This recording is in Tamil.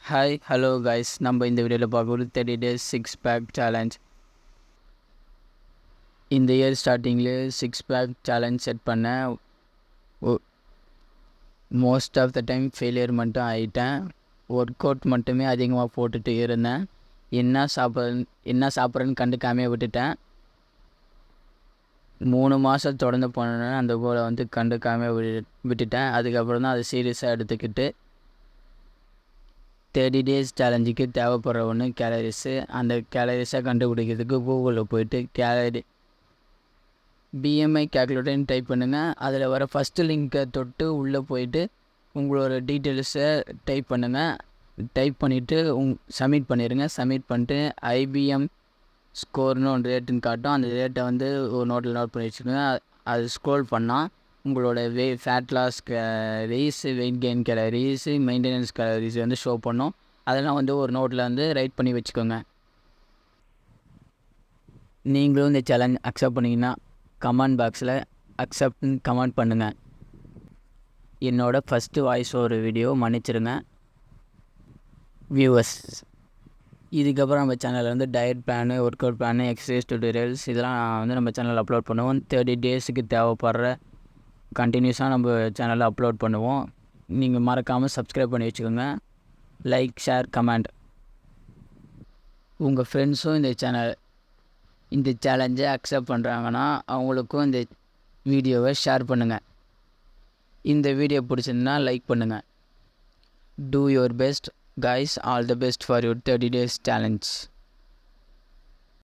ஹாய் ஹலோ கைஸ், நம்ம இந்த வீடியோவில் பார்க்குறது 30 days சிக்ஸ் பேக் சேலஞ்ச். இந்த இயர் ஸ்டார்டிங்லேயே சிக்ஸ் பேக் சேலஞ்ச் செட் பண்ணேன். Most of the time failure மட்டும் ஆகிட்டேன். ஒர்க் அவுட் மட்டுமே அதிகமாக போட்டுட்டு இருந்தேன். என்ன சாப்பிட்றேன்னு கண்டுக்காமே விட்டுட்டேன். 3 மாதம் தொடர்ந்து போனேன்னா அந்த கோலை கண்டுக்காமல் விட்டுட்டேன். அதுக்கப்புறம் தான் அதை சீரியஸாக எடுத்துக்கிட்டு 30 days சேலஞ்சுக்கு தேவைப்படுற ஒன்று கேலரிஸு. அந்த கேலரிஸை கண்டுபிடிக்கிறதுக்கு கூகுளில் போய்ட்டு பிஎம்ஐ கேல்குலேட்டர்னு டைப் பண்ணுங்கள். அதில் வர ஃபஸ்ட்டு லிங்க்கை தொட்டு உள்ளே போயிட்டு உங்களோட டீட்டெயில்ஸை டைப் பண்ணுங்கள். டைப் பண்ணிவிட்டு சப்மிட் பண்ணிடுங்க. சப்மிட் பண்ணிட்டு ஐபிஎம் ஸ்கோர்னு ஒன்று ரேட்டுன்னு காட்டும். அந்த ரேட்டை ஒரு நோட்டில் நோட் பண்ணி வச்சுக்கோங்க. அது ஸ்க்ரோல் பண்ணால் உங்களோட fat loss calories, weight gain calories, maintenance calories show பண்ணும். அதெல்லாம் ஒரு நோட்டில் ரைட் பண்ணி வச்சுக்கோங்க. நீங்களும் இந்த சேலஞ்ச் அக்செப்ட் பண்ணிங்கன்னா கமெண்ட் பாக்ஸில் அக்செப்ட்னு கமெண்ட் பண்ணுங்கள். என்னோடய ஃபஸ்ட்டு வாய்ஸ் ஒரு வீடியோ மன்னிச்சிருங்க வியூவர்ஸ். இதுக்கப்புறம் நம்ம சேனலில் diet plan, work out plan, exercise tutorials இதெல்லாம் நம்ம சேனலில் அப்லோட் பண்ணுவோம். 30 daysக்கு தேவைப்படுற கண்டினியூஸாக நம்ம சேனலில் அப்லோட் பண்ணுவோம். நீங்கள் மறக்காமல் சப்ஸ்கிரைப் பண்ணி வச்சுக்கோங்க. Like, share, comment. உங்கள் ஃப்ரெண்ட்ஸும் இந்த சேலஞ்சை அக்செப்ட் பண்ணுறாங்கன்னா அவங்களுக்கும் இந்த வீடியோவை ஷேர் பண்ணுங்கள். இந்த வீடியோ பிடிச்சிருந்தா லைக் பண்ணுங்கள். Two your best guys. All the best for your 30 days challenge.